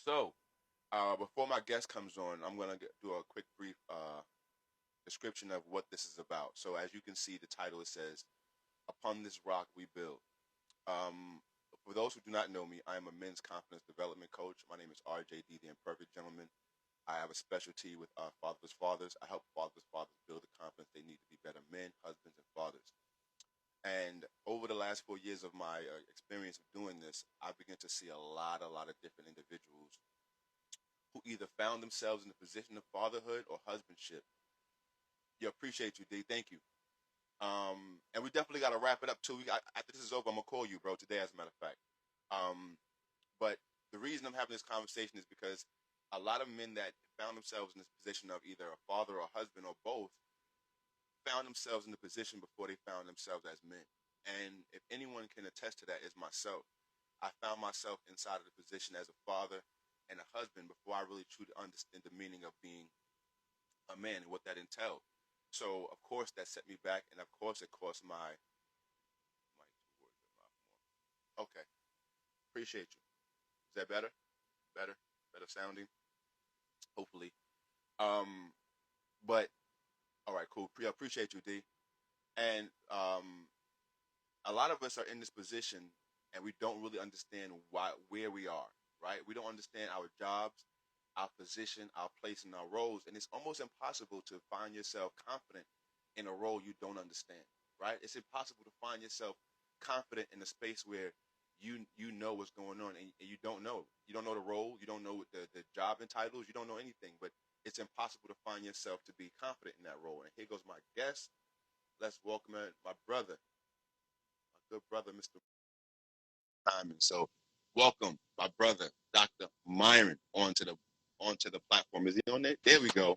So, before my guest comes on, I'm gonna do a quick, brief description of what this is about. So, as you can see, the title it says, "Upon this rock we build." Um, for those who do not know me, I am a men's confidence development coach. My name is RJD, the Imperfect Gentleman. I have a specialty with fatherless fathers. I help fatherless fathers build the confidence they need to be better men, husbands, and fathers. And over the last 4 years of my experience of doing this, I began to see a lot of different individuals who either found themselves in the position of fatherhood or husbandship. You appreciate you, D. Thank you. And we definitely got to wrap it up too. After this is over, I'm gonna call you, bro. Today, as a matter of fact. Um, but the reason I'm having this conversation is because a lot of men that found themselves in this position of either a father or husband or both found themselves in the position before they found themselves as men. And if anyone can attest to that, is myself. I found myself inside of the position as a father and a husband before I really truly understood the meaning of being a man and what that entailed. So of course that set me back, and of course it cost my two words in my more. Okay, appreciate you. Is that better? Better, better sounding. Hopefully. Um, but all right, cool. Appreciate you, D. And a lot of us are in this position, and we don't really understand where we are. Right? We don't understand our jobs, our position, our place, and our roles, and it's almost impossible to find yourself confident in a role you don't understand. Right? It's impossible to find yourself confident in a space where you know what's going on, and you don't know. You don't know the role. You don't know the job entitles. You don't know anything. But it's impossible to find yourself to be confident in that role. And here goes my guest. Let's welcome my brother, my good brother, Mr. Simon. So, welcome, my brother, Dr. Myron, onto the platform. Is he on there? There we go.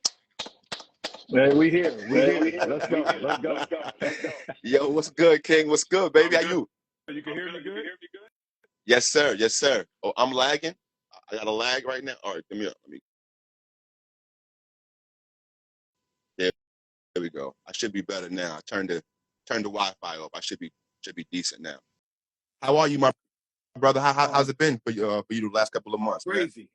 Man, we here. We here. Let's go. Let's go. Yo, what's good, King? What's good, baby? How you? You can hear me good? Yes, sir. Yes, sir. Oh, I'm lagging. I got a lag right now. All right, give me up. Let me. There we go. I should be better now. I turned the Wi-Fi off. I should be decent now. How are you, my brother? How's it been for you the last couple of months? Crazy.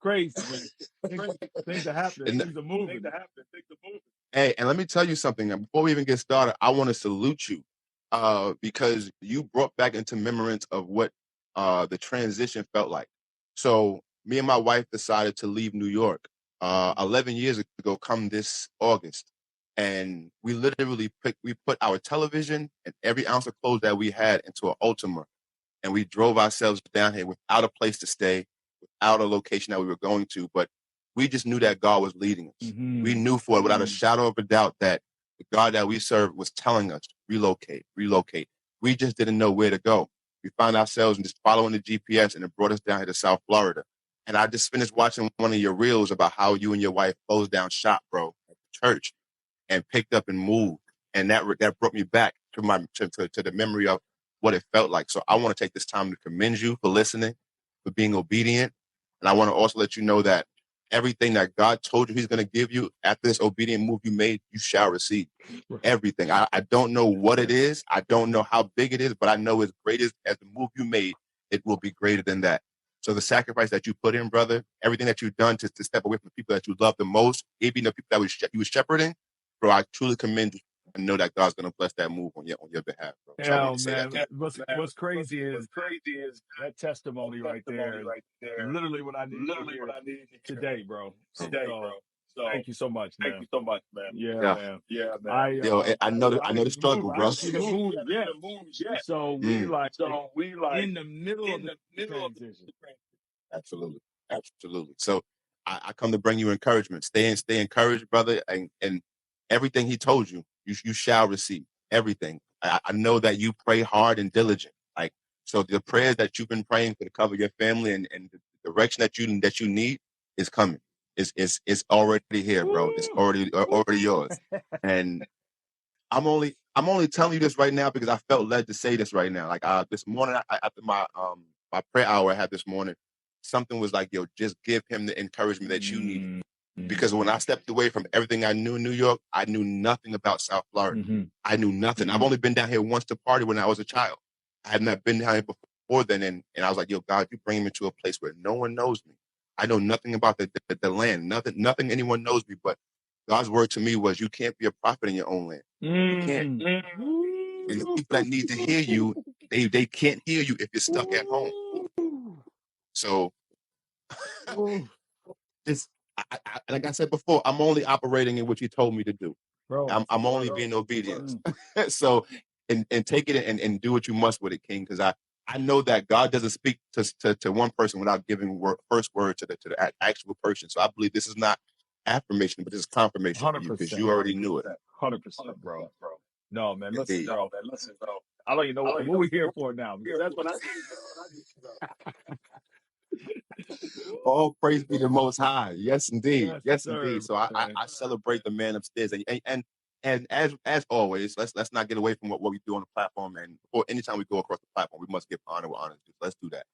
Crazy, man. Things are happening. And, Things are moving. hey, and let me tell you something. Before we even get started, I want to salute you because you brought back into remembrance of what the transition felt like. So me and my wife decided to leave New York 11 years ago, come this August. And we literally put our television and every ounce of clothes that we had into an Ultima. And we drove ourselves down here without a place to stay, without a location that we were going to. But we just knew that God was leading us. Mm-hmm. We knew for it without a shadow of a doubt that the God that we serve was telling us, relocate, relocate. We just didn't know where to go. We found ourselves just following the GPS, and it brought us down here to South Florida. And I just finished watching one of your reels about how you and your wife closed down shop, bro, at the church, and picked up and moved. And that brought me back to to the memory of what it felt like. So I want to take this time to commend you for listening, for being obedient. And I want to also let you know that everything that God told you he's going to give you after this obedient move you made, you shall receive everything. I don't know what it is. I don't know how big it is, but I know as great as the move you made, it will be greater than that. So the sacrifice that you put in, brother, everything that you've done to step away from the people that you love the most, even the people that you were shepherding, bro, I truly commend you. I know that God's going to bless that move on your behalf, bro. So I want to say Man, that. what's crazy is that testimony right there. Literally what I needed to hear today, bro. So thank you so much, man. Yeah, man. Yo, I know the struggle, bro. I didn't see the moon yet. So we like in the middle of the transition. Absolutely. Absolutely. So I come to bring you encouragement. Stay encouraged, brother. And everything he told you, you shall receive everything. I know that you pray hard and diligent. Like, so the prayers that you've been praying for to cover your family and the direction that you need is coming. It's already here, bro. It's already yours. And I'm only telling you this right now because I felt led to say this right now. Like this morning, after my prayer hour I had this morning, something was like, yo, just give him the encouragement that you need. Because when I stepped away from everything I knew in New York, I knew nothing about South Florida. I knew nothing. I've only been down here once to party when I was a child. I had not been down here before before then, and I was like, yo, God, you bring me to a place where no one knows me. I know nothing about the land, nothing anyone knows me. But God's word to me was, you can't be a prophet in your own land. You can't. And the people that need to hear you, they can't hear you if you're stuck at home. So it's like I said before, I'm only operating in what you told me to do. Bro, I'm only being obedient. So and take it and do what you must with it, King, because I know that God doesn't speak to one person without giving first word to the actual person. So I believe this is not affirmation, but this is confirmation for you, because you already knew it. 100%, bro. No, man, listen, Indeed. bro. I don't even know what we're here for now, because that's what I. All praise be the Most High. Yes, indeed. Yes, sir, indeed. So I celebrate the man upstairs, and as always, let's not get away from what we do on the platform. And before anytime we go across the platform, we must give honor where honor is due. Let's do that.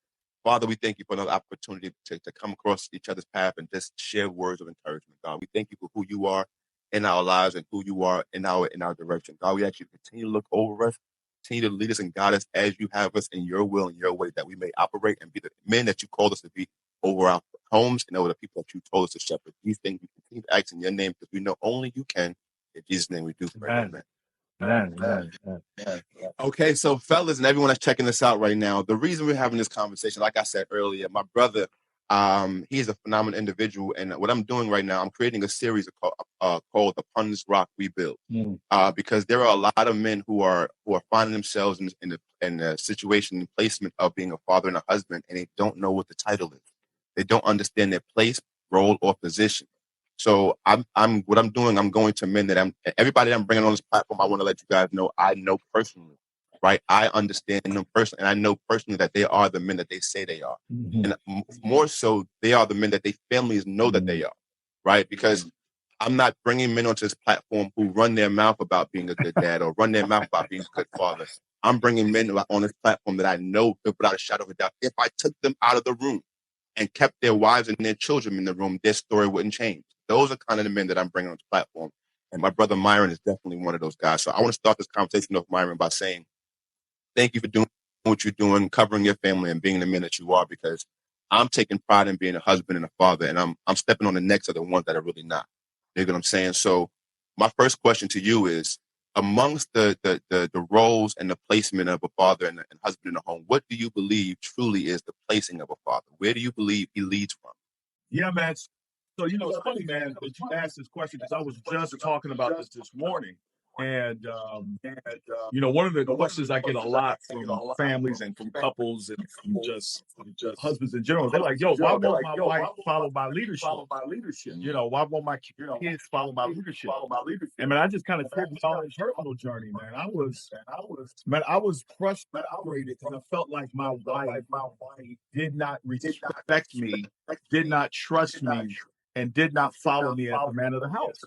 Father, we thank you for another opportunity to come across each other's path and just share words of encouragement. God, we thank you for who you are in our lives and who you are in our direction. God, we ask you to continue to look over us, continue to lead us and guide us as you have us in your will and your way, that we may operate and be the men that you called us to be over our homes and over the people that you told us to shepherd. These things we continue to ask in your name, because we know only you can. In Jesus' name we do pray. Amen. Man. Okay, so fellas and everyone that's checking this out right now, the reason we're having this conversation, like I said earlier, my brother, he's a phenomenal individual, and what I'm doing right now, I'm creating a series called "Upon This Rock We Build," because there are a lot of men who are finding themselves in the situation and placement of being a father and a husband, and they don't know what the title is. They don't understand their place, role, or position. So what I'm doing, I'm going to men that everybody that I'm bringing on this platform, I want to let you guys know I know personally, right? I understand them personally, and I know personally that they are the men that they say they are. And more so, they are the men that their families know that they are, right? Because I'm not bringing men onto this platform who run their mouth about being a good dad or run their mouth about being a good father. I'm bringing men on this platform that I know without a shadow of a doubt, if I took them out of the room and kept their wives and their children in the room, their story wouldn't change. Those are kind of the men that I'm bringing on the platform. And my brother Myron is definitely one of those guys. So I want to start this conversation off, Myron, by saying thank you for doing what you're doing, covering your family and being the man that you are, because I'm taking pride in being a husband and a father, and I'm stepping on the necks of the ones that are really not. You know what I'm saying? So my first question to you is, amongst the roles and the placement of a father and husband in a home, what do you believe truly is the placing of a father? Where do you believe he leads from? Yeah, man. So, it's funny, man, that you asked this question, because I was just talking about this morning. And, one of the questions I get a lot from families and from couples and from just husbands in general, they're like, yo, why won't my wife follow my leadership? Why won't my kids follow my leadership? And man, I just kind of took my own personal journey, man. I was frustrated because I felt like my wife did not respect me, did not trust me, and did not follow me as the man of the house.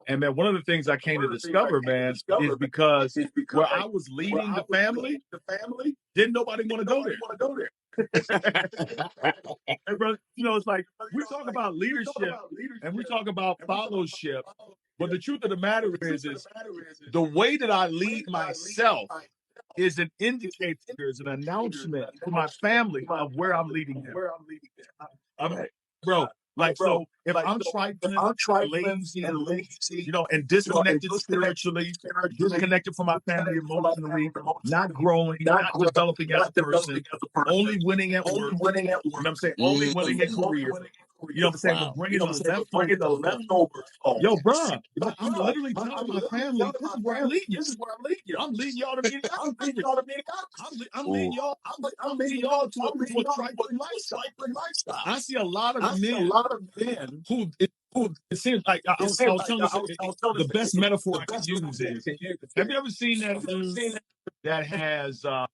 And man, one of the things I came to discover, man, is because where I was leading the family, didn't nobody want to go there. And brother, it's like we talk about leadership and we talk about fellowship, but the truth of the matter is the way that I lead myself is an indicator, is an announcement to my family of where I'm leading them. I mean, bro, so if I'm trifling, lazy, and disconnected spiritually, disconnected from my family emotionally, not growing, not developing as a person, only winning at work, you know what I'm saying? Only winning in career. You know what I'm saying? But bringing the leftovers home. Yo, bro, I'm literally telling my family, this is where I'm leading you. I'm leading y'all to be I'm leading y'all. I'm leading y'all to a trifling lifestyle. I see a lot of men who it seems like I was telling the best metaphor I can use is, have you ever seen that dude that has that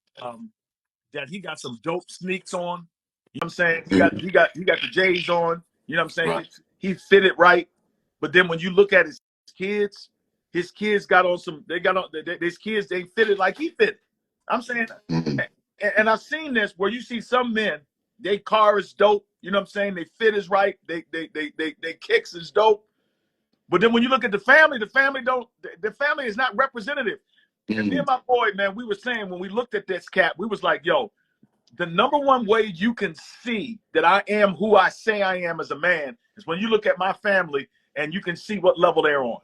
he got some dope sneaks on? You know what I'm saying? He got the J's on. You know what I'm saying? Right. He fit it right. But then when you look at kids, his kids got on some. They got on. His kids, they fitted like he fit. I'm saying, and I've seen this where you see some men, they car is dope. You know what I'm saying? They fit is right. They kicks is dope. But then when you look at the family don't. The family is not representative. And me and my boy, man, we were saying when we looked at this cat, we was like, yo, the number one way you can see that I am who I say I am as a man is when you look at my family and you can see what level they're on.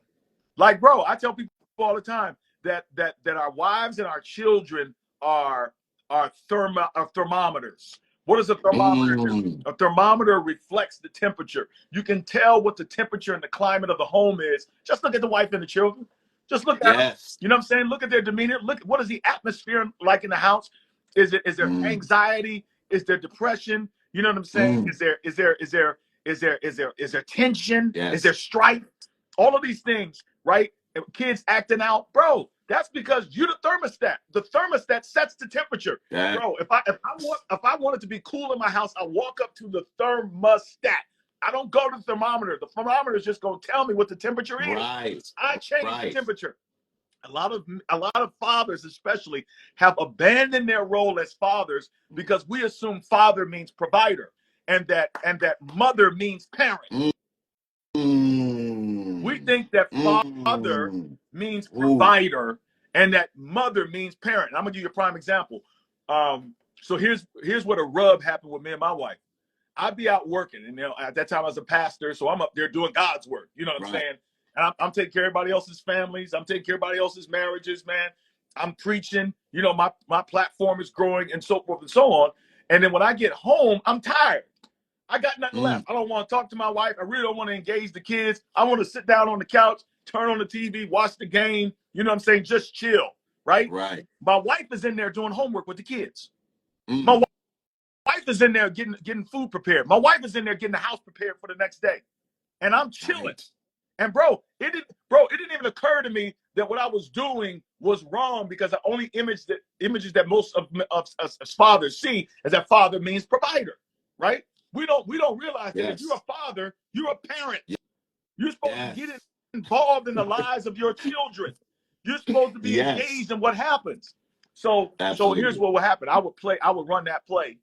Like, bro, I tell people all the time that our wives and our children are thermometers. What is a thermometer do? A thermometer reflects the temperature. You can tell what the temperature and the climate of the home is. Just look at the wife and the children. Just look at them. You know what I'm saying? Look at their demeanor. Look at what is the atmosphere like in the house. Is there anxiety? Is there depression? You know what I'm saying? Is there tension? Is there strife? All of these things, right? Kids acting out, bro. That's because you're the thermostat. The thermostat sets the temperature, bro. If I want it to be cool in my house, I walk up to the thermostat. I don't go to the thermometer. The thermometer is just gonna tell me what the temperature is. I change the temperature. A lot of fathers, especially, have abandoned their role as fathers because we assume father means provider, and that mother means parent. We think that father means provider and that mother means parent. And I'm gonna give you a prime example. So here's what a rub happened with me and my wife. I'd be out working, and at that time I was a pastor, so I'm up there doing God's work. You know what I'm saying? And I'm taking care of everybody else's families. I'm taking care of everybody else's marriages, man. I'm preaching. You know, my platform is growing and so forth and so on. And then when I get home, I'm tired. I got nothing left. I don't want to talk to my wife. I really don't want to engage the kids. I want to sit down on the couch, turn on the TV, watch the game. You know what I'm saying? Just chill, right? My wife is in there doing homework with the kids. My wife is in there getting food prepared. My wife is in there getting the house prepared for the next day. And I'm chilling. And bro, it didn't even occur to me that what I was doing was wrong because I only images that most of us fathers see is that father means provider, right? We don't realize that if you're a father, you're a parent. You're supposed to get involved in the lives of your children. You're supposed to be engaged in what happens. So here's what would happen. I would run that play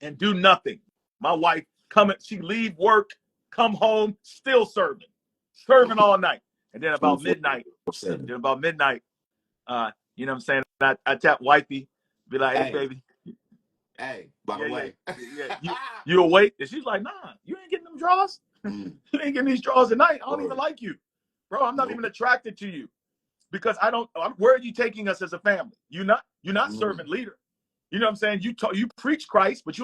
and do nothing. My wife she leave work, come home, still serving all night. And then about midnight, you know what I'm saying? I tap wifey, be like, hey baby. Hey, by the way. You awake? And she's like, nah, you ain't getting them draws. You ain't getting these draws at night. I don't even like you. Bro, I'm not even attracted to you. Because where are you taking us as a family? You're not servant leader. You know what I'm saying? You preach Christ, but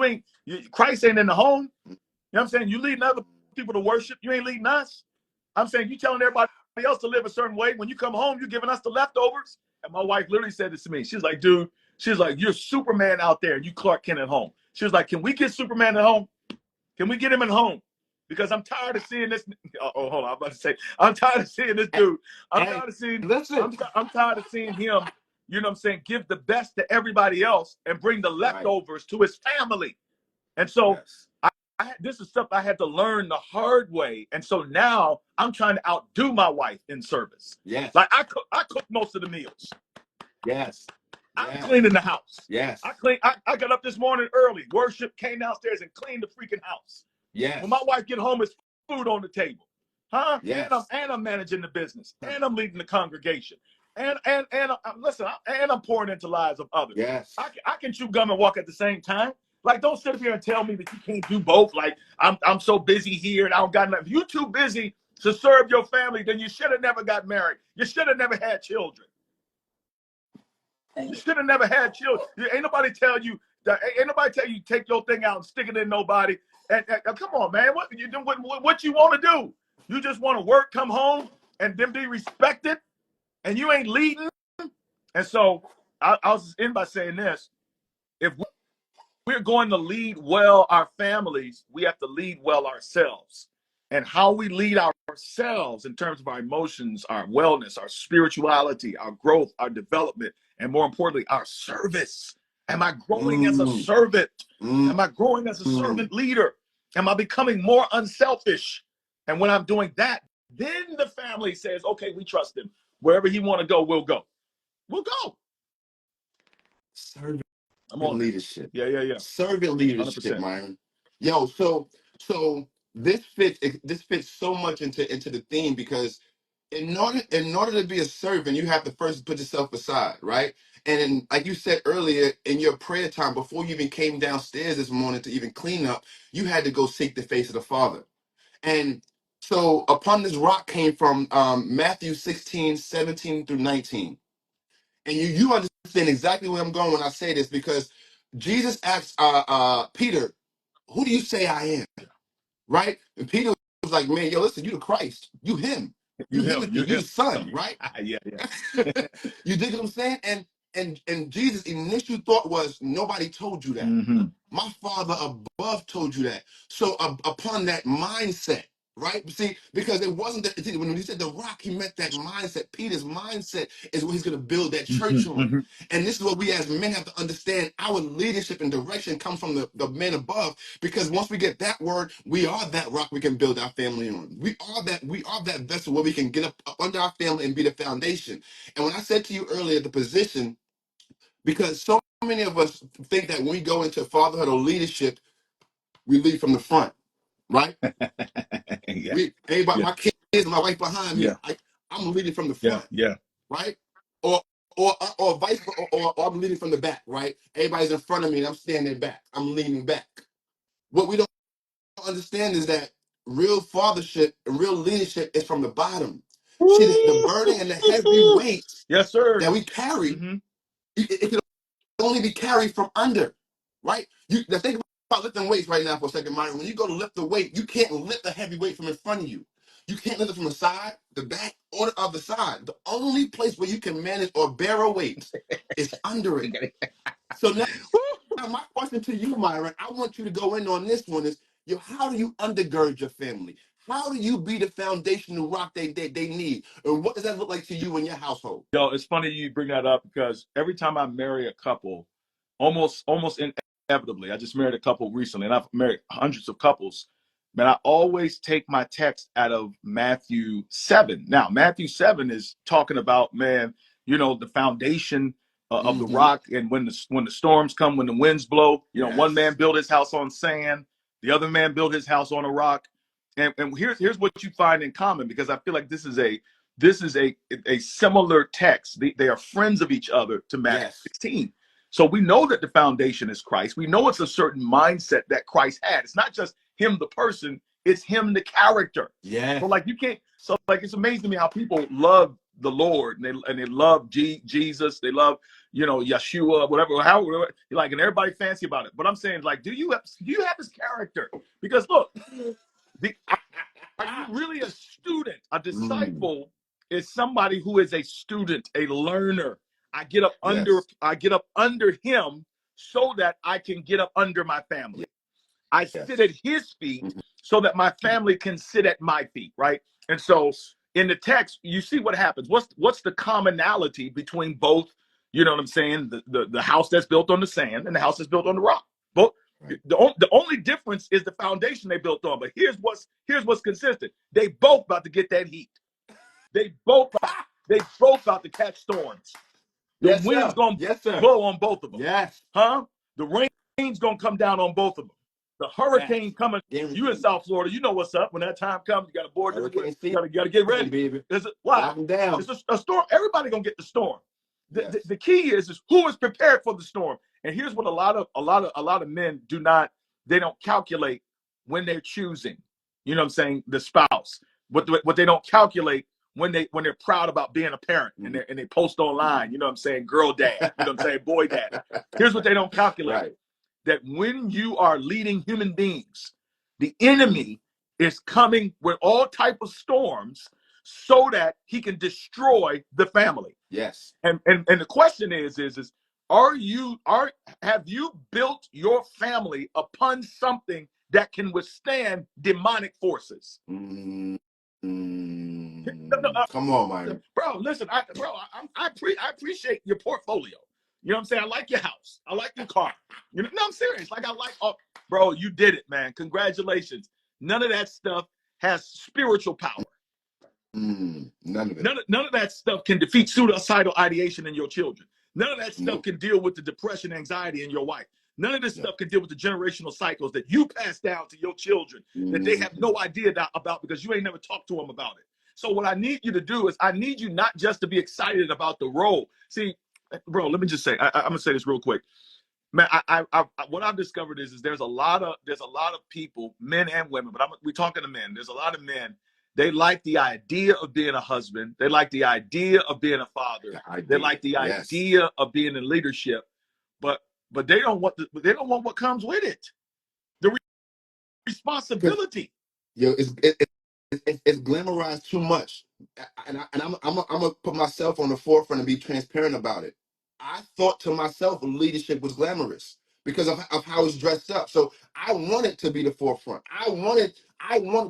Christ ain't in the home. You know what I'm saying? You leading other people to worship. You ain't leading us. I'm saying you telling everybody else to live a certain way. When you come home, you're giving us the leftovers. And my wife literally said this to me. She's like, dude, you're Superman out there and you Clark Kent at home. She was like, can we get Superman at home? Can we get him at home? Because I'm tired of seeing this. Oh, hold on. I'm about to say, I'm tired of seeing this dude. I'm tired of seeing him, you know what I'm saying, give the best to everybody else and bring the leftovers to his family. And so this is stuff I had to learn the hard way. And so now I'm trying to outdo my wife in service. Like I cook most of the meals. I'm cleaning the house. I got up this morning early, worship, came downstairs and cleaned the freaking house. When my wife get home, it's food on the table. And I'm managing the business. And I'm leading the congregation. And listen, and I'm pouring into lives of others. I can chew gum and walk at the same time. Like, don't sit here and tell me that you can't do both. Like, I'm so busy here and I don't got enough. If you're too busy to serve your family, then you should have never got married. You should have never had children. You should have never had children. Ain't nobody tell you take your thing out and stick it in nobody. And come on, man. What you want to do? You just want to work, come home, and then be respected, and you ain't leading. And so I'll just end by saying this: if we're going to lead well our families, we have to lead well ourselves. And how we lead ourselves in terms of our emotions, our wellness, our spirituality, our growth, our development, and more importantly, our service. Am I growing as a servant? Am I growing as a servant leader? Am I becoming more unselfish? And when I'm doing that, then the family says, okay, we trust him. Wherever he want to go, we'll go. We'll go. Servant leadership. Yeah. Servant leadership, 100%. Myron. Yo, so this fits so much into the theme because in order to be a servant, you have to first put yourself aside, right? And like you said earlier, in your prayer time, before you even came downstairs this morning to even clean up, you had to go seek the face of the Father. And so upon this rock came from Matthew 16:17 through 19. And you understand exactly where I'm going when I say this, because Jesus asked Peter, who do you say I am? Right? And Peter was like, man, yo, listen, you the Christ. You him. You him. You You the him. son, right? Yeah, yeah. You dig what I'm saying? And Jesus' initial thought was, nobody told you that. Mm-hmm. My Father above told you that. So upon that mindset, right? See, because it wasn't that, see, when he said the rock, he meant that mindset. Peter's mindset is what he's going to build that church Mm-hmm. on. Mm-hmm. And this is what we as men have to understand. Our leadership and direction comes from the men above, because once we get that word, we are that rock we can build our family on. We are that vessel where we can get up under our family and be the foundation. And when I said to you earlier, the position, because so many of us think that when we go into fatherhood or leadership, we lead from the front, right? Yeah, We everybody, yeah, my kids, my wife behind yeah, me. I'm leading from the yeah, front, yeah. right? Or or vice or I'm leading from the back, right? Everybody's in front of me and I'm standing back. I'm leaning back. What we don't understand is that real fathership and real leadership is from the bottom. See, the burden and the heavy Woo! weight Yes, sir. that we carry, Mm-hmm. it can only be carried from under, right? Now think about lifting weights right now for a second, Myron. When you go to lift the weight, you can't lift the heavy weight from in front of you. You can't lift it from the side, the back, or the other side. The only place where you can manage or bear a weight is under it. So now my question to you, Myron, I want you to go in on this one is, how do you undergird your family? How do you be the foundational rock they need? And what does that look like to you in your household? Yo, it's funny you bring that up because every time I marry a couple, almost inevitably, I just married a couple recently, and I've married hundreds of couples. Man, I always take my text out of Matthew 7. Now, Matthew 7 is talking about, man, the foundation of the Mm-hmm. rock, and when the storms come, when the winds blow, one man Yes. built his house on sand, the other man built his house on a rock. And here's what you find in common, because I feel like this is a similar text. They are friends of each other to Matthew Yes. 16. So we know that the foundation is Christ. We know it's a certain mindset that Christ had. It's not just him, the person, it's him, the character. So Yes. like you can't, so like it's amazing to me how people love the Lord and they love Jesus, they love, Yeshua, whatever, like, and everybody fancy about it. But I'm saying, like, do you have his character? Because look, the are you really a student? A Mm. disciple is somebody who is a student, a learner. Yes. I get up under him so that I can get up under my family. I sit Yes. at his feet Mhm. so that my family can sit at my feet, right? And so in the text, you see what happens. What's the commonality between both, you know what I'm saying? The house that's built on the sand and the house that's built on the rock. Both Right. the only difference is the foundation they built on. But here's what's consistent. They both about to get that heat. They both they both about to catch storms. The Yes, wind's sir. gonna Yes, sir. blow on both of them, Yes. huh? The rain's gonna come down on both of them. The Yes. hurricane coming. You in Guaranteed. South Florida, you know what's up. When that time comes, you got to board them. Hurricane Got to get season, ready. baby. Why? Lock them down. It's a storm. Everybody gonna get the storm. Yes. The key is who is prepared for the storm. And here's what a lot of men do not. They don't calculate when they're choosing. You know what I'm saying? The spouse. What they don't calculate when they're proud about being a parent, and Mhm. they post online. You know what I'm saying? Girl dad. You know what I'm saying? Boy dad. Here's what they don't calculate: Right. that when you are leading human beings, the Mm. enemy is coming with all type of storms so that he can destroy the family. Yes. And the question is have you built your family upon something that can withstand demonic forces? Mm. No, no, Come on, Myron. bro, listen, I appreciate your portfolio. You know what I'm saying? I like your house. I like your car. No, I'm serious. Like, bro, you did it, man. Congratulations. None of that stuff has spiritual power. None of it. None of that stuff can defeat suicidal ideation in your children. None of that stuff Nope. can deal with the depression, anxiety in your wife. None of this Yep. stuff can deal with the generational cycles that you pass down to your children that they have Mm-hmm. no idea about because you ain't never talked to them about it. So what I need you to do is I need you not just to be excited about the role. See, bro, let me just say, I'm gonna say this real quick. Man, what I've discovered is there's a lot of people, men and women, but we're talking to men. There's a lot of men. They like the idea of being a husband. They like the idea of being a father. The They idea. like the Yes. idea of being in leadership, but they don't want what comes with it. The Because responsibility. it's glamorized too much, I'm gonna put myself on the forefront and be transparent about it. I thought to myself leadership was glamorous because of how it's dressed up. So I wanted to be the forefront. I wanted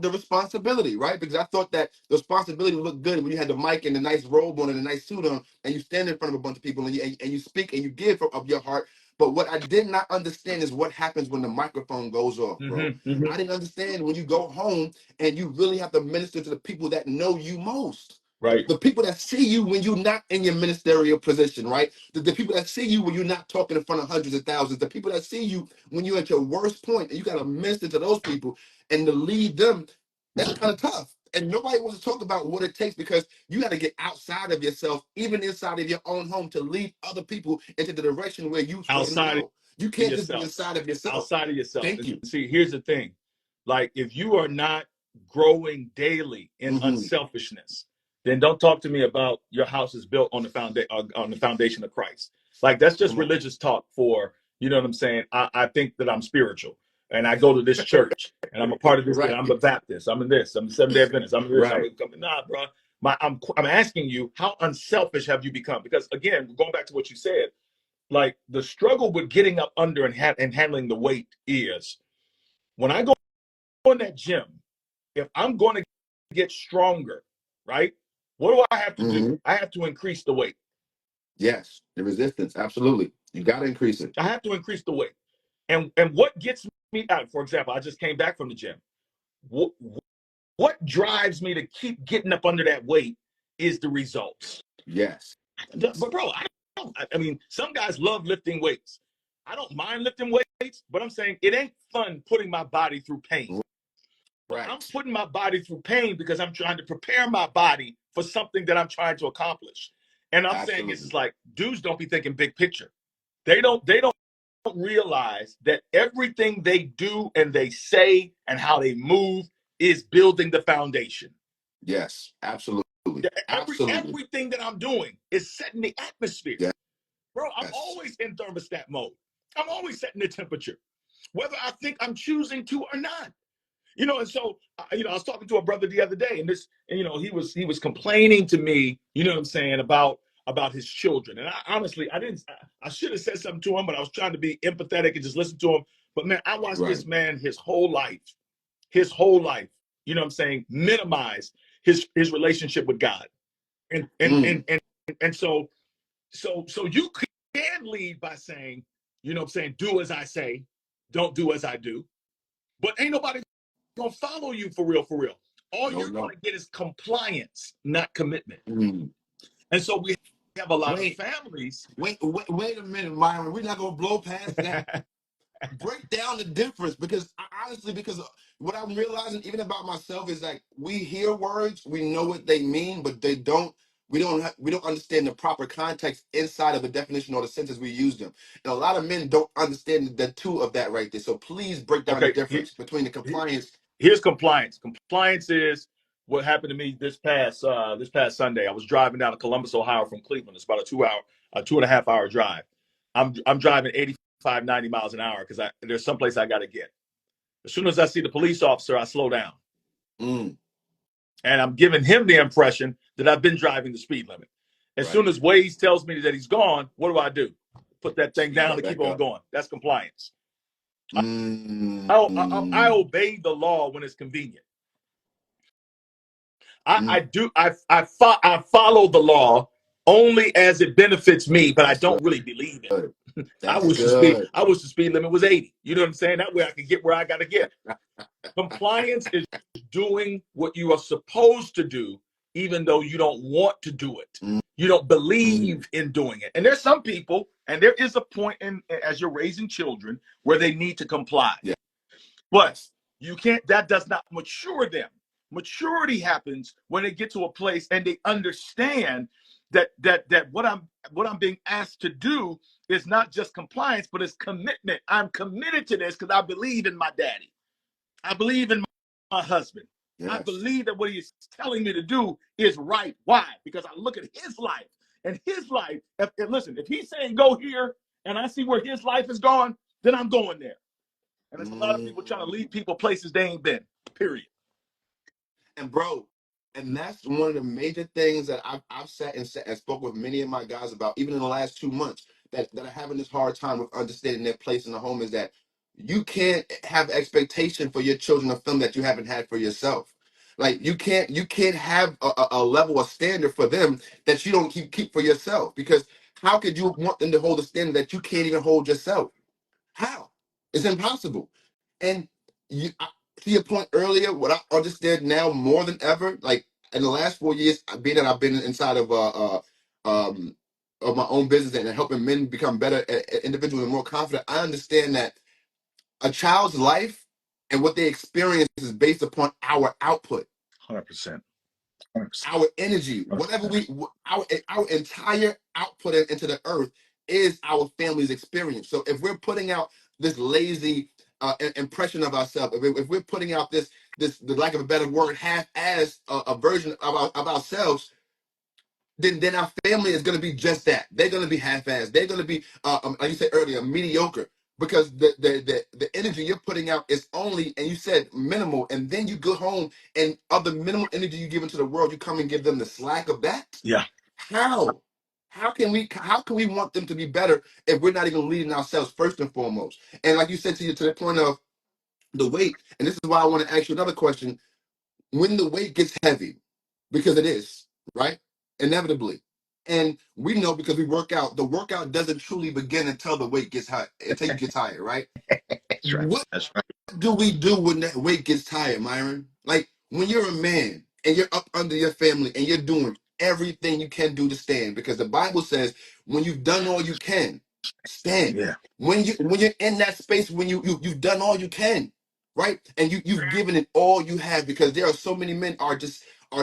the responsibility, right? Because I thought that the responsibility looked good when you had the mic and the nice robe on and a nice suit on, and you stand in front of a bunch of people and you speak and you give of your heart. But what I did not understand is what happens when the microphone goes off, bro. I didn't understand when you go home and you really have to minister to the people that know you most. Right. The people that see you when you're not in your ministerial position, right? The people that see you when you're not talking in front of hundreds of thousands. The people that see you when you're at your worst point, and you got to minister to those people and to lead them. That's kind of tough. And nobody wants to talk about what it takes because you got to get outside of yourself, even inside of your own home, to lead other people into the direction where you're supposed to Outside go. You of can't just be yourself. inside of yourself. Outside of yourself. Thank And you. see, here's the thing. Like, if you are not growing daily in Hmm. unselfishness, then don't talk to me about your house is built on the foundation of Christ. Like, that's just Come on. religious talk for, you know what I'm saying? I think that I'm spiritual and I go to this church and I'm a part of this, and Right. I'm a Baptist. I'm in this. I'm a Seventh-day Adventist. I'm this. Right. Nah, bro. I'm asking you, how unselfish have you become? Because again, going back to what you said, like, the struggle with getting up under and handling the weight is, when I go in that gym, if I'm going to get stronger, right? What do I have to do? Hmm. I have to increase the weight. Yes, the resistance. Absolutely. You got to increase it. I have to increase the weight. And what gets me out, for example, I just came back from the gym. What, what drives me to keep getting up under that weight is the results. Yes. But bro, I don't. I mean, some guys love lifting weights. I don't mind lifting weights, but I'm saying it ain't fun putting my body through pain. But I'm Right. putting my body through pain because I'm trying to prepare my body for something that I'm trying to accomplish. And I'm saying it's Absolutely. just like, dudes don't be thinking big picture. They don't realize that everything they do and they say and how they move is building the foundation. Yes. Absolutely. Absolutely. Everything that I'm doing is setting the atmosphere. Bro, I'm Yes. always in thermostat mode. I'm always setting the temperature, whether I think I'm choosing to or not. And so, I was talking to a brother the other day, and he was complaining to me, you know what I'm saying, about his children. And I honestly, I should have said something to him, but I was trying to be empathetic and just listen to him. But man, I watched Right. this man his whole life, you know what I'm saying, minimize his relationship with God. And and Mm. and and and so you can lead by saying, you know what I'm saying, do as I say, don't do as I do. But ain't nobody gonna follow you for real, for real. All No, you're no. gonna get is compliance, not commitment. Mm. And so we have a lot of Wait, families. wait a minute, Myron. We're not gonna blow past that. Break down the difference because honestly, because what I'm realizing even about myself is like we hear words, we know what they mean, but they don't. We don't understand the proper context inside of the definition or the sentence we use them. And a lot of men don't understand the two of that right there. So please break down the Okay, difference between the compliance. here's compliance. Compliance is what happened to me this past Sunday. I was driving down to Columbus, Ohio from Cleveland. It's about a 2.5 hour drive. I'm driving 85, 90 miles an hour because there's someplace I got to get. As soon as I see the police officer, I slow down. Mm, And I'm giving him the impression that I've been driving the speed limit. As right. soon as Waze tells me that he's gone, what do? Put that thing Speed down right and keep back on up. going. That's compliance. I Mm, obey the law when it's convenient. I mm, do. I follow the law only as it benefits me, but I that's don't good. really believe in it. I That's wish the speed good. I wish the speed limit was 80. You know what I'm saying? That way I can get where I got to get. Compliance is doing what you are supposed to do, even though you don't want to do it. Mm, You don't mm, believe in doing it. And there's some people, and there is a point in as you're raising children where they need to comply. But yes. you can't, that does not mature them. Maturity happens when they get to a place and they understand that what I'm being asked to do is not just compliance, but it's commitment. I'm committed to this because I believe in my daddy. I believe in my husband. Yes. I believe that what he's telling me to do is right. Why? Because I look at his life, and his life, listen, if he's saying go here and I see where his life is going, then I'm going there. And there's a lot of people trying to lead people places they ain't been, period. And bro, and that's one of the major things that I've sat and spoke with many of my guys about, even in the last 2 months, that are having this hard time with understanding their place in the home, is that you can't have expectation for your children of film that you haven't had for yourself. Like you can't have a level of standard for them that you don't keep for yourself, because how could you want them to hold a standard that you can't even hold yourself? How? It's impossible. And you, to your point earlier, what I understand now more than ever, like in the last 4 years, being that I've been inside of my own business and helping men become better individuals and more confident, I understand that a child's life and what they experience is based upon our output. 100%. Our energy, whatever our entire output into the earth is our family's experience. So if we're putting out this lazy impression of ourselves, if we're putting out this the lack of a better word, half-as a version of ourselves, then our family is going to be just that. They're going to be half-assed. They're going to be, like you said earlier, mediocre, because the energy you're putting out is only, and you said minimal, and then you go home and of the minimal energy you give into the world, you come and give them the slack of that. Yeah. How? How can we want them to be better if we're not even leading ourselves first and foremost? And like you said, to the point of the weight, and this is why I want to ask you another question: when the weight gets heavy, because it is, right? Inevitably. And we know, because we work out, the workout doesn't truly begin until the weight gets high, until you get tired, right? That's right. What That's right. do we do when that weight gets tired, Myron? Like when you're a man and you're up under your family and you're doing everything you can do to stand, because the Bible says when you've done all you can, stand. Yeah. When you're in that space, when you've done all you can, right? And you've given it all you have, because there are so many men are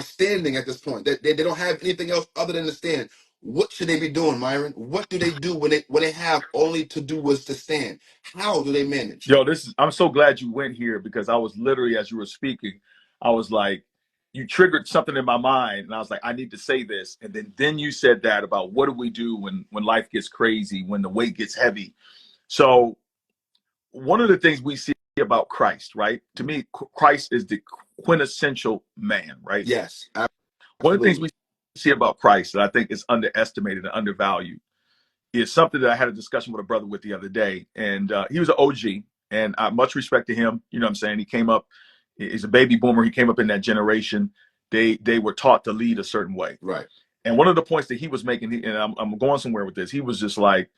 standing at this point that they don't have anything else other than to stand. What should they be doing, Myron? What do they do when they have only to do was to stand? How do they manage? Yo, I'm so glad you went here, because I was literally, as you were speaking, I was like, you triggered something in my mind, and I was like, I need to say this. And then you said that about what do we do when life gets crazy, when the weight gets heavy. So one of the things we see about Christ, right? To me, Christ is the quintessential man, right? Yes, One of the things absolutely. we see about Christ that I think is underestimated and undervalued is something that I had a discussion with a brother with the other day. And he was an OG, and I much respect to him. You know what I'm saying? He came up, he's a baby boomer. He came up in that generation. They were taught to lead a certain way. Right. And one of the points that he was making, and I'm going somewhere with this, he was just like,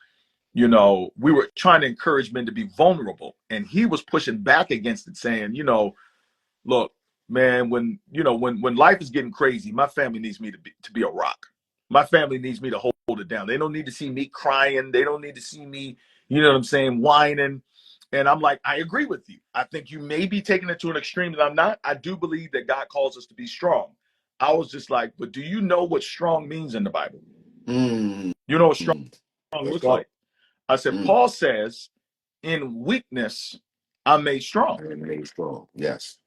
you know, we were trying to encourage men to be vulnerable. And he was pushing back against it, saying, you know, look, man, when life is getting crazy, my family needs me to be a rock. My family needs me to hold it down. They don't need to see me crying. They don't need to see me, you know what I'm saying, whining. And I'm like, I agree with you. I think you may be taking it to an extreme that I'm not. I do believe that God calls us to be strong. I was just like, but do you know what strong means in the Bible? Mm. You know what strong Let's looks go. like? I said, Paul says, in weakness, I'm made strong. I am made strong. Yes.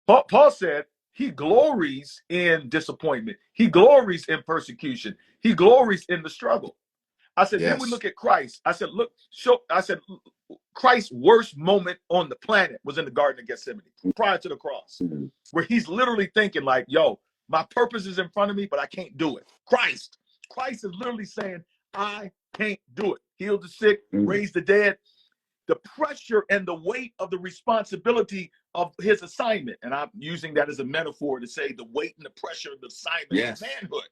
Paul said he glories in disappointment. He glories in persecution. He glories in the struggle. I said, then we Yes. look at Christ. I said, Christ's worst moment on the planet was in the Garden of Gethsemane prior to the cross, where he's literally thinking like, yo, my purpose is in front of me, but I can't do it. Christ is literally saying, I can't do it. Heal the sick, raise the dead. The pressure and the weight of the responsibility of his assignment. And I'm using that as a metaphor to say the weight and the pressure of the assignment of Yes. manhood.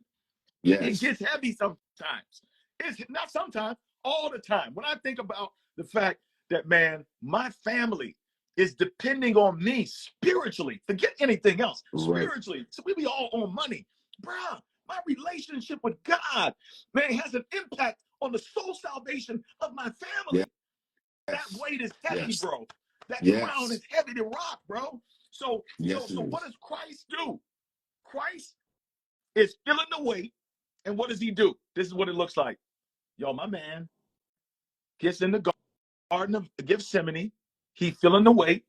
Yes. It gets heavy sometimes. It's not sometimes, all the time. When I think about the fact that, man, my family is depending on me spiritually, forget anything else, spiritually. So we be all on money. Bruh, my relationship with God, man, has an impact on the soul salvation of my family. Yes. That weight is heavy, Yes. bro. That Yes. crown is heavy to rock, bro. Yes, So it what is. does Christ do? Christ is feeling the weight, and what does he do? This is what it looks like. Yo, my man gets in the Garden of Gethsemane. He feeling the weight.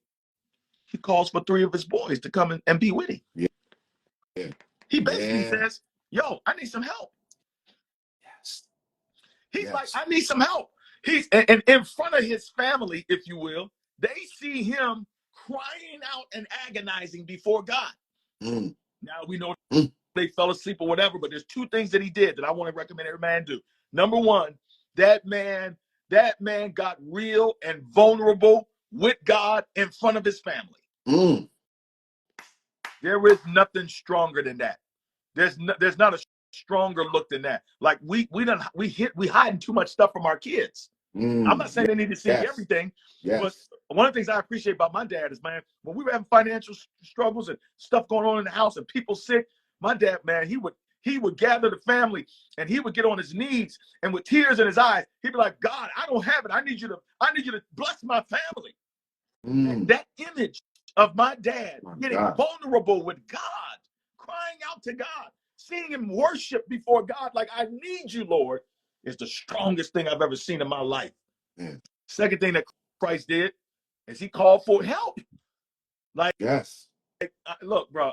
He calls for 3 of his boys to come and be with him. Yeah. Yeah. He basically Yeah. says, yo, I need some help. Yes. He's like, Yes. I need some help. He's and in front of his family, if you will, they see him crying out and agonizing before God. Mm. Now we know Mm. they fell asleep or whatever, but there's 2 things that he did that I want to recommend every man do. Number 1, that man got real and vulnerable with God in front of his family. Mm. There is nothing stronger than that. There's not a stronger look than that. Like we hiding too much stuff from our kids. I'm not Mm. saying they need to see Yes. everything, but Yes. one of the things I appreciate about my dad is, man, when we were having financial struggles and stuff going on in the house and people sick, my dad, man, he would gather the family and he would get on his knees and with tears in his eyes, he'd be like, God, I don't have it. I need you to bless my family. Mm. That image of my dad My getting God. vulnerable with God, crying out to God, seeing him worship before God, like, I need you, Lord, is the strongest thing I've ever seen in my life. Yeah. Second thing that Christ did is he called for help. Like, Yes. look, bro,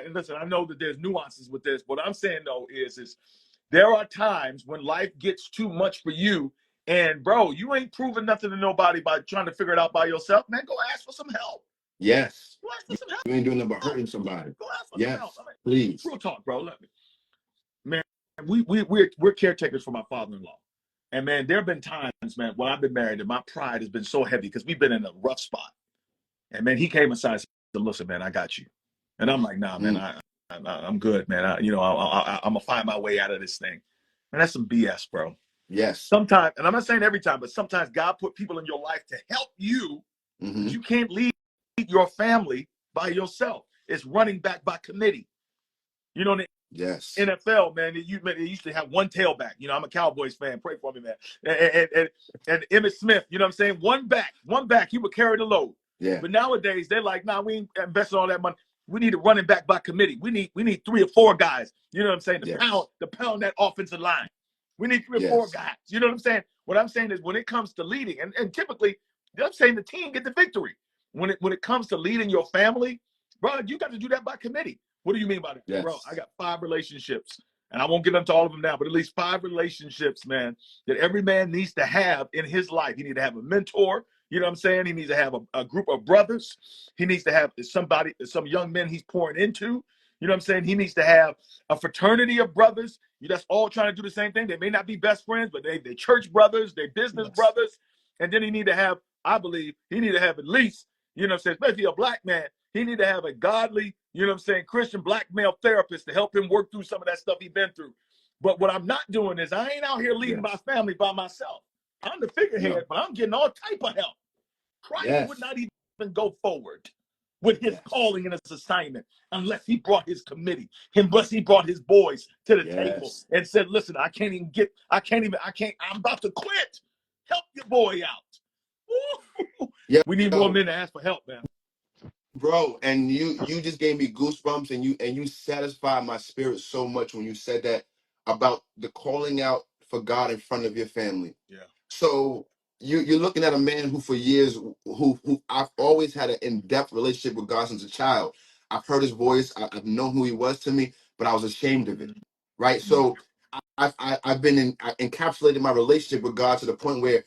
and listen, I know that there's nuances with this. What I'm saying, though, is there are times when life gets too much for you. And, bro, you ain't proving nothing to nobody by trying to figure it out by yourself. Man, go ask for some help. Yes. Go ask for some help. You ain't doing nothing but hurting somebody. Go ask for some help. Yes. I mean, Please. real talk, bro. Let me, man, we're caretakers for my father-in-law. And, man, there have been times, man, when I've been married and my pride has been so heavy because we've been in a rough spot. And, man, he came aside and said, listen, man, I got you. And I'm like, nah, man, Mm. I'm good, man. I'm going to find my way out of this thing. And that's some BS, bro. Yes. Sometimes, and I'm not saying every time, but sometimes God put people in your life to help you Mm-hmm. because you can't lead your family by yourself. It's running back by committee. You know, Yes. NFL, man, they used to have one tailback. You know, I'm a Cowboys fan. Pray for me, man. And Emmitt Smith, you know what I'm saying? One back, he would carry the load. Yeah. But nowadays, they're like, nah, we ain't investing all that money. We need a running back by committee. We need 3 or 4 guys, you know what I'm saying, Yes. to pound that offensive line. We need 3 or 4 Yes. guys. You know what I'm saying? What I'm saying is when it comes to leading, and typically, I'm saying the team get the victory. When it comes to leading your family, bro, you got to do that by committee. What do you mean by that? Yes. Bro, I got 5 relationships, and I won't get into all of them now, but at least 5 relationships, man, that every man needs to have in his life. He needs to have a mentor. You know what I'm saying? He needs to have a group of brothers. He needs to have some young men he's pouring into. You know what I'm saying? He needs to have a fraternity of brothers. That's all trying to do the same thing. They may not be best friends, but they church brothers, they business Yes. brothers. And then he need to have, I believe, he need to have at least, you know what I'm saying, especially a black man, he need to have a godly, you know what I'm saying, Christian black male therapist to help him work through some of that stuff he's been through. But what I'm not doing is I ain't out here leading Yes. my family by myself. I'm the figurehead, No. but I'm getting all type of help. Christ Yes. would not even go forward with his Yes. calling and his assignment unless he brought his committee, unless he brought his boys to the table Yes. and said, listen, I'm about to quit. Help your boy out. Yeah. We need more men to ask for help, man. Bro, and you just gave me goosebumps, and you satisfied my spirit so much when you said that about the calling out for God in front of your family. Yeah. So you're looking at a man who for years who I've always had an in-depth relationship with God since a child. I've heard his voice, I've known who he was to me, but I was ashamed of it. Right. So I've been encapsulated my relationship with God to the point where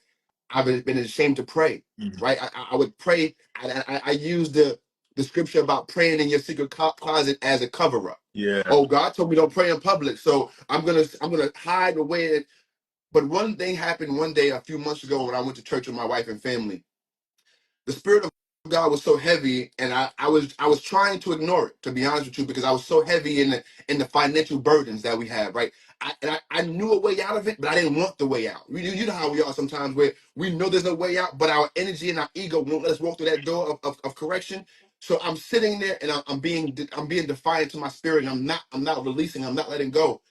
I've been ashamed to pray. Mhm. Right. I would pray. I use the scripture about praying in your secret closet as a cover up. Yeah. Oh, God told me don't pray in public, so I'm gonna hide away. But one thing happened one day a few months ago when I went to church with my wife and family. The spirit of God was so heavy, and I was trying to ignore it, to be honest with you, because I was so heavy in the financial burdens that we have, right? I knew a way out of it, but I didn't want the way out. You know how we are sometimes, where we know there's no way out, but our energy and our ego won't let us walk through that door of correction. So I'm sitting there and I'm being defiant to my spirit, and I'm not releasing, I'm not letting go.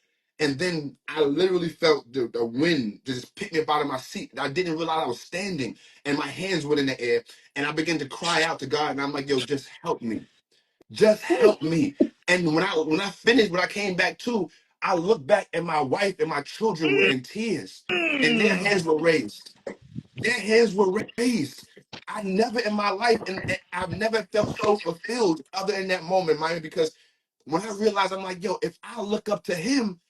And then I literally felt the wind just pick me up out of my seat. I didn't realize I was standing and my hands went in the air. And I began to cry out to God. And I'm like, yo, just help me. Just help me. And when I finished, when I came back to, I looked back and my wife and my children were in tears. And their hands were raised. Their hands were raised. I never in my life, and I've never felt so fulfilled other in that moment, mind, because when I realized, I'm like, yo, if I look up to him,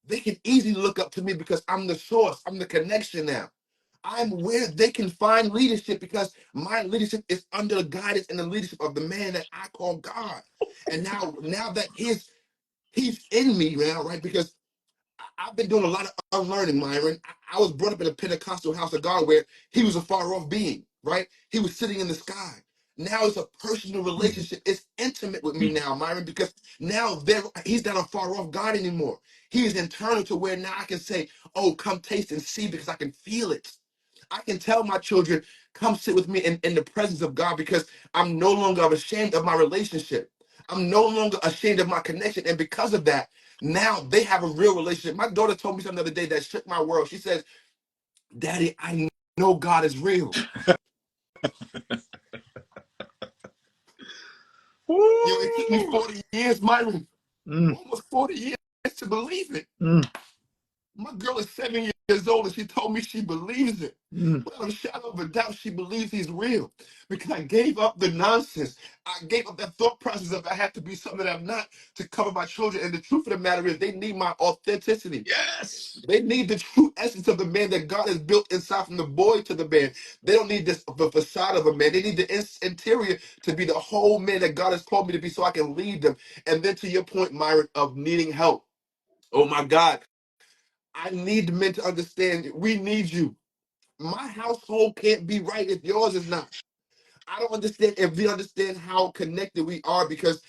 they can easily look up to me because I'm the source. I'm the connection now. I'm where they can find leadership because my leadership is under the guidance and the leadership of the man that I call God. And now that he's in me now, right? Because I've been doing a lot of unlearning, Myron. I was brought up in a Pentecostal house of God where he was a far off being, right? He was sitting in the sky. Now it's a personal relationship. It's intimate with me now, Myron, because now he's not a far off God anymore. He is internal to where now I can say, oh, come taste and see because I can feel it. I can tell my children, come sit with me in the presence of God because I'm no longer ashamed of my relationship. I'm no longer ashamed of my connection. And because of that, now they have a real relationship. My daughter told me something the other day that shook my world. She says, Daddy, I know God is real. Yo, it took me 40 years, Myron, almost 40 years to believe it. My girl is 7 years old and she told me she believes it. Without a shadow of a doubt, she believes he's real. Because I gave up the nonsense. I gave up that thought process of I have to be something that I'm not to cover my children. And the truth of the matter is they need my authenticity. Yes. They need the true essence of the man that God has built inside from the boy to the man. They don't need the facade of a man. They need the interior to be the whole man that God has called me to be so I can lead them. And then to your point, Myron, of needing help. Oh my God. I need the men to understand we need you. My household can't be right if yours is not. I don't understand if we understand how connected we are because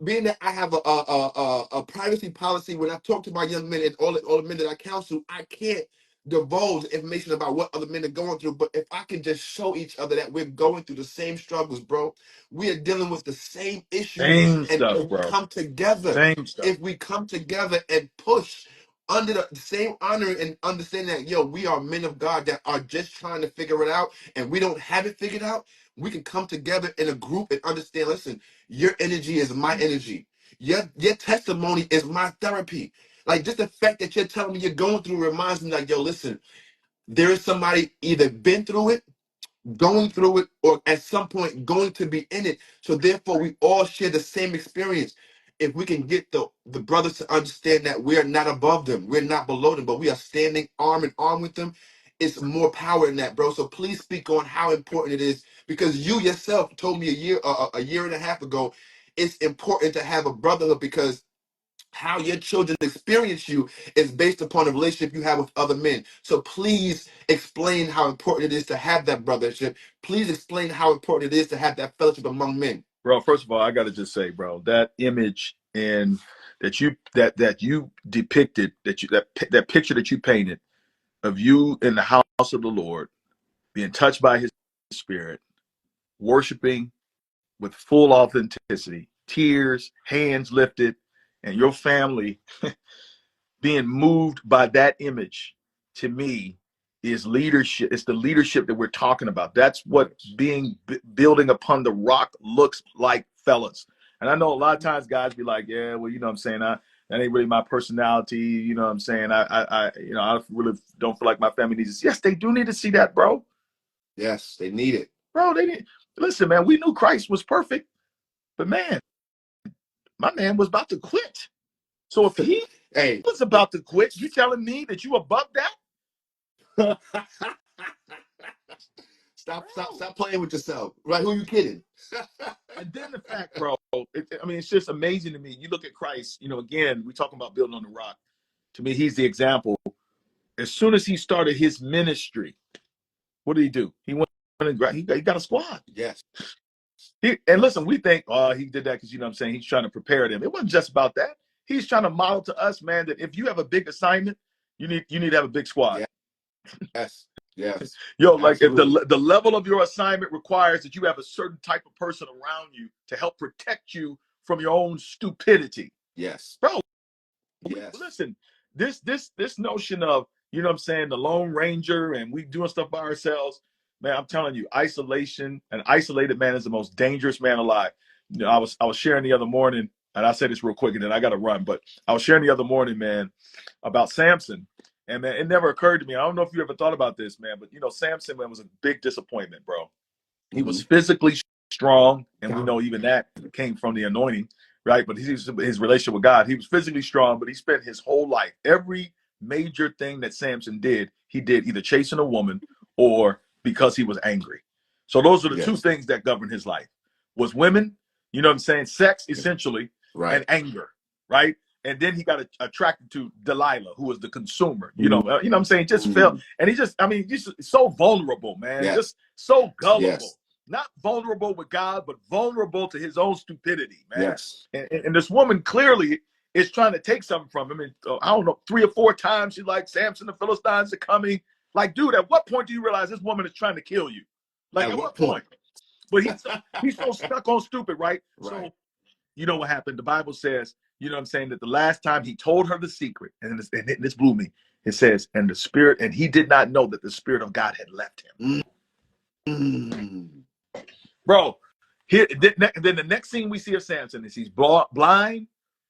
being that I have a privacy policy when I talk to my young men and all the men that I counsel, I can't divulge information about what other men are going through. But if I can just show each other that we're going through the same struggles, bro, we are dealing with the same issues, Same and stuff, if we bro. come together, Same stuff. if we come together and push under the same honor and understand that, yo, we are men of God that are just trying to figure it out, and we don't have it figured out. We can come together in a group and understand. Listen, your energy is my energy. Your testimony is my therapy. Like just the fact that you're telling me you're going through reminds me like, yo, listen, there is somebody either been through it, going through it, or at some point going to be in it. So therefore we all share the same experience. If we can get the brothers to understand that we are not above them, we're not below them, but we are standing arm in arm with them, it's more power in that, bro. So please speak on how important it is because you yourself told me a year and a half ago, it's important to have a brotherhood because how your children experience you is based upon the relationship you have with other men. So please explain how important it is to have that brothership. Please explain how important it is to have that fellowship among men. Bro, first of all, I got to just say, bro, that image and that you depicted, that picture that you painted of you in the house of the Lord, being touched by his spirit, worshiping with full authenticity, tears, hands lifted, and your family being moved by that image, to me, is leadership. It's the leadership that we're talking about. That's what being building upon the rock looks like, fellas. And I know a lot of times guys be like, yeah, well, you know what I'm saying, that ain't really my personality. You know what I'm saying? I really don't feel like my family needs this. Yes, they do need to see that, bro. Yes, they need it. Bro, they need. Listen, man, we knew Christ was perfect, but man, my man was about to quit. So if he Hey, was about to quit, you telling me that you above that? stop playing with yourself. Right? Who you kidding? And then the fact, bro, it's just amazing to me. You look at Christ, again, we talking about building on the rock. To me, he's the example. As soon as he started his ministry, what did he do? He went and he got a squad. Yes. And listen, we think, oh, he did that because, you know what I'm saying, he's trying to prepare them. It wasn't just about that. He's trying to model to us, man, that if you have a big assignment, you need to have a big squad. Yes. Yes. Yo, like Absolutely. if the level of your assignment requires that you have a certain type of person around you to help protect you from your own stupidity. Yes. Bro, Yes. Listen, this notion of, you know what I'm saying, the Lone Ranger and we doing stuff by ourselves, man, I'm telling you, isolation, an isolated man is the most dangerous man alive. You know, I was sharing the other morning, and I said this real quick and then I gotta run, but I was sharing the other morning, man, about Samson. And man, it never occurred to me. I don't know if you ever thought about this, man, but you know, Samson, man, was a big disappointment, bro. He was physically strong, and we know even that came from the anointing, right? But his relationship with God, he was physically strong, but he spent his whole life, every major thing that Samson did, he did either chasing a woman or because he was angry. So those are the two Yes. things that governed his life: was women, you know what I'm saying, sex essentially, Right. and anger, right? And then he got attracted to Delilah, who was the consumer. You know what I'm saying? Just felt, and he just, I mean, just so vulnerable, man. Yes. Just so gullible. Yes. Not vulnerable with God, but vulnerable to his own stupidity, man. Yes. And this woman clearly is trying to take something from him. And I don't know, 3 or 4 times she's like, Samson, the Philistines are coming. Like, dude, at what point do you realize this woman is trying to kill you? Like, At at what what point? point? But he's so stuck on stupid, right? Right. So you know what happened? The Bible says, you know what I'm saying, that the last time he told her the secret, and this blew me. It says, and the spirit, and he did not know that the spirit of God had left him. Mm. Bro, then the next scene we see of Samson is he's blind,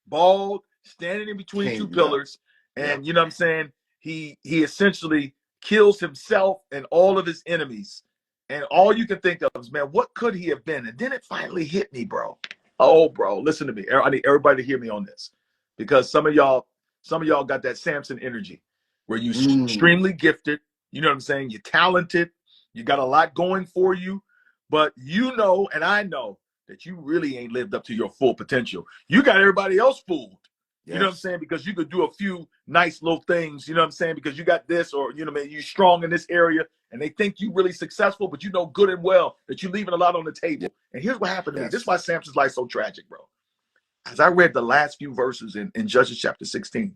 bald, standing in between two Yep. pillars, and you know what I'm saying, he essentially kills himself and all of his enemies, and all you can think of is, man, what could he have been? And then it finally hit me, bro. Oh, bro, listen to me. I need everybody to hear me on this, because some of y'all got that Samson energy, where you extremely gifted. You know what I'm saying? You're talented. You got a lot going for you. But you know, and I know that you really ain't lived up to your full potential. You got everybody else fooled. You know what I'm Yes. saying? Because you could do a few nice little things, you know what I'm saying? Because you got this, or, you know what I mean, you're strong in this area, and they think you really successful, but you know good and well that you're leaving a lot on the table. And here's what happened to me. This is why Samson's life so tragic, bro. As I read the last few verses in Judges chapter 16,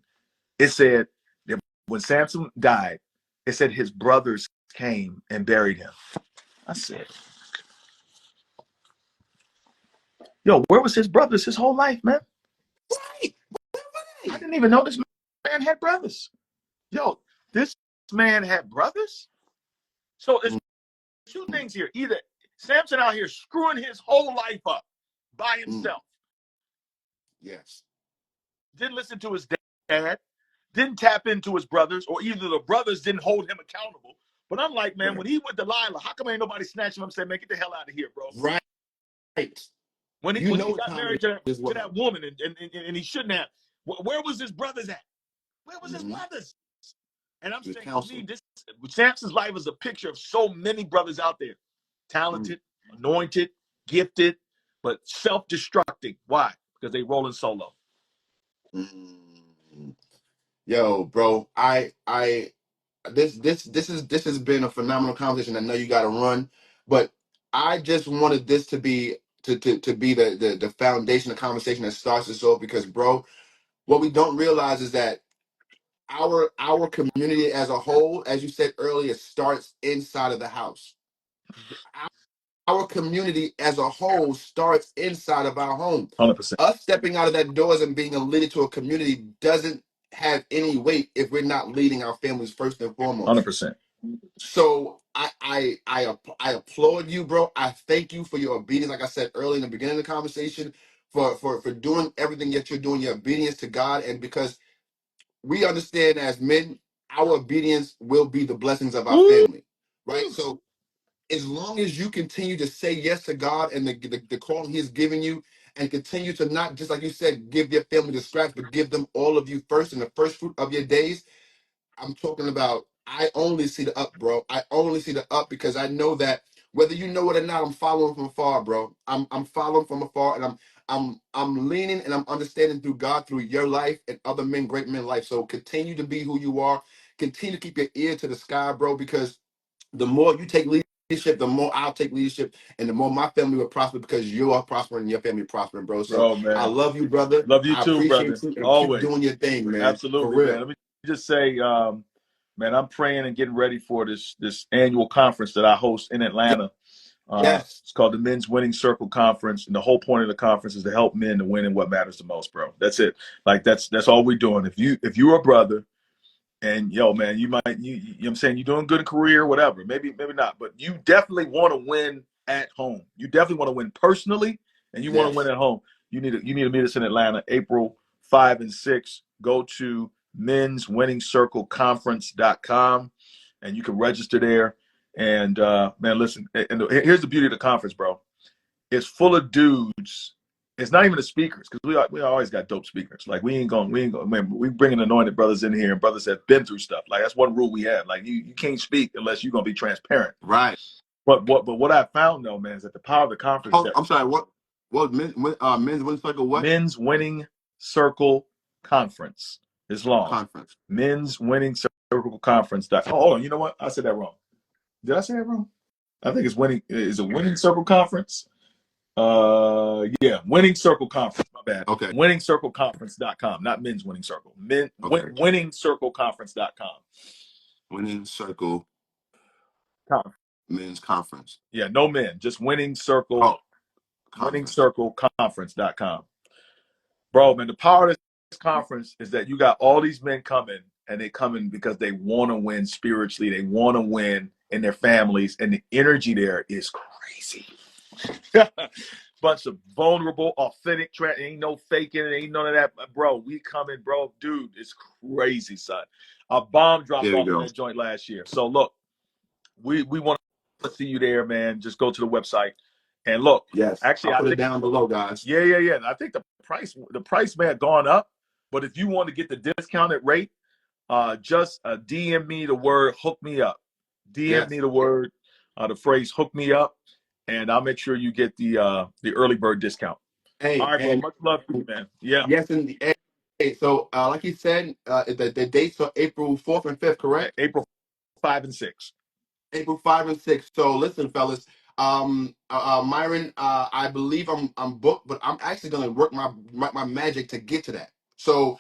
it said that when Samson died, it said his brothers came and buried him. I said, yo, where was his brothers his whole life, man? Right. I didn't even know this man had brothers. Yo, this man had brothers? So it's two things here. Either Samson out here screwing his whole life up by himself, Yes. didn't listen to his dad, didn't tap into his brothers, or either the brothers didn't hold him accountable. But I'm like, man, Right. when he with Delilah, how come ain't nobody snatch him up and say, man, get the hell out of here, bro? Right. When You he know what got time married it is. to that woman, and he shouldn't have. Where was his brothers at? Where was his brothers? And I'm The saying, to me, counsel. this Samson's life is a picture of so many brothers out there, talented, anointed, gifted, but self-destructing. Why? Because they rolling solo. Yo, bro, this has been a phenomenal conversation. I know you got to run, but I just wanted this to be to be the foundation of conversation that starts this off, because, bro, what we don't realize is that our community as a whole, as you said earlier, starts inside of the house. Our community as a whole starts inside of our home. 100%. Us stepping out of that doors and being a leader to a community doesn't have any weight if we're not leading our families first and foremost. 100%. So I applaud you, bro. I thank you for your obedience. Like I said earlier in the beginning of the conversation, for doing everything that you're doing, your obedience to God, and because we understand as men, our obedience will be the blessings of our Woo! family, right? So as long as you continue to say yes to God and the calling He has given you, and continue to not, just like you said, give your family the scraps, but give them all of you first and the first fruit of your days. I'm talking about, I only see the up, bro. I only see the up, because I know that whether you know it or not, I'm following from afar, bro. I'm following from afar, and I'm leaning and I'm understanding through God, through your life and other men, great men life. So continue to be who you are. Continue to keep your ear to the sky, bro, because the more you take leadership, the more I'll take leadership, and the more my family will prosper, because you are prospering and your family prospering, bro. So Bro, I man. love you, brother. Love you I too, appreciate brother. you, and keep Always. doing your thing, man. For Absolutely, man. real. Let me just say, man, I'm praying and getting ready for this annual conference that I host in Atlanta. Yes. It's called the Men's Winning Circle Conference, and the whole point of the conference is to help men to win in what matters the most, bro. That's it. Like that's all we're doing. If you're a brother and yo, man, you know what I'm saying, you're doing good in career, whatever. Maybe not, but you definitely want to win at home. You definitely want to win personally, and you want to win Yes. at home. You need to meet us in Atlanta, April 5 and 6. Go to menswinningcircleconference.com, and you can register there. And man, listen. And here's the beauty of the conference, bro. It's full of dudes. It's not even the speakers because we always got dope speakers. Like we ain't going. Man, we bringing anointed brothers in here and brothers that been through stuff. Like that's one rule we have. Like you can't speak unless you're gonna be transparent. Right. But what I found though, man, is that the power of the conference is Oh, that I'm sorry. What men's winning circle? What Men's Winning Circle Conference is long. conference? Men's Winning Circle Conference. Oh, hold on. You know what? I said that wrong. Did I say that wrong? I think it's winning. Is it Winning Circle Conference? Yeah, Winning Circle Conference. My bad. Okay. WinningCircleConference.com, not Men's Winning Circle. Okay. WinningCircleConference.com. Winning circle Conference. men's conference. Yeah, no men, just Winning Circle, Oh, conference. WinningCircleConference.com. Bro, man, the power of this conference is that you got all these men coming, and they coming because they want to win spiritually. They want to win in their families, and the energy there is crazy. Bunch of vulnerable, authentic, ain't no faking, ain't none of that, bro. We coming, bro, dude. It's crazy, son. A bomb dropped There we off in go. that joint last year. So look, we want to see you there, man. Just go to the website and look. Yes. Actually, I'll I put it think down below, guys. yeah. I think the price may have gone up, but if you want to get the discounted rate, just DM me the word "hook me up." DM Yes. me the phrase "hook me up," and I'll make sure you get the early bird discount. All Hey, right, bro. and Much love to you, man. Yeah. yes, and hey, so like you said, the dates are April 4th and 5th, correct? April 5 and 6. April 5 and 6. So listen, fellas. Myron, I believe I'm booked, but I'm actually gonna work my magic to get to that. So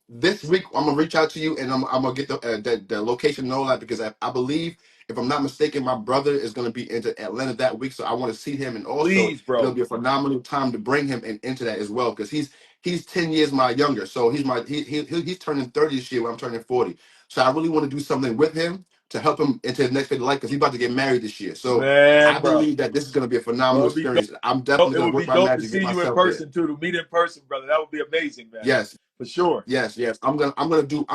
this week I'm gonna reach out to you and I'm gonna get the location and all that because I believe if I'm not mistaken, my brother is gonna be into Atlanta that week, so I want to see him, and also Please, it'll bro. be a phenomenal time to bring him into that as well because he's 10 years my younger, so he's turning 30 this year when I'm turning 40. So I really want to do something with him to help him into his next phase of life because he's about to get married this year. So I Man, bro. believe that this is going to be a phenomenal Bro, it'd be dope. experience. I'm definitely It going to would be work my dope to magic, get see you in myself there. person too, to meet in person, brother. That would be amazing, man. Yes, For sure. yes. I'm gonna do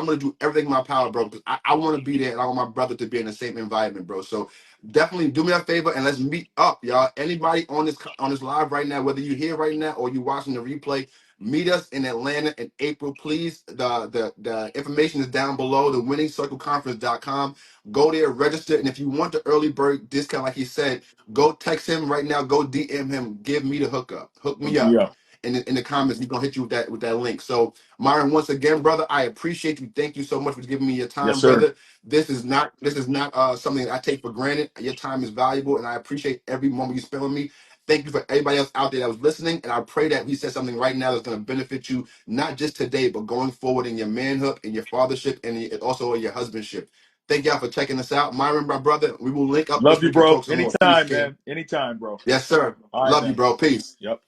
everything in my power, bro. Because I want to be there, and I want my brother to be in the same environment, bro. So definitely do me a favor and let's meet up, y'all. Anybody on this live right now, whether you're here right now or you watching the replay, meet us in Atlanta in April, please. The information is down below. The winningcircleconference.com. Go there, register, and if you want the early bird discount, like he said, go text him right now. Go DM him. Give me the hookup. Hook me Hook me up. up. In the comments, he's gonna hit you with that link. So Myron, once again, brother, I appreciate you. Thank you so much for giving me your Yes, time, sir. brother. This is not something that I take for granted. Your time is valuable, and I appreciate every moment you spend with me. Thank you for everybody else out there that was listening, and I pray that we said something right now that's going to benefit you, not just today, but going forward in your manhood, in your fathership, and also in your husbandship. Thank y'all for checking us out. Myron, my brother, we will link up this Love you, week and bro. talk some more. Peace, Anytime, King. man. Anytime, bro. Yes, sir. All right, Love you, man. bro. Peace. Yep.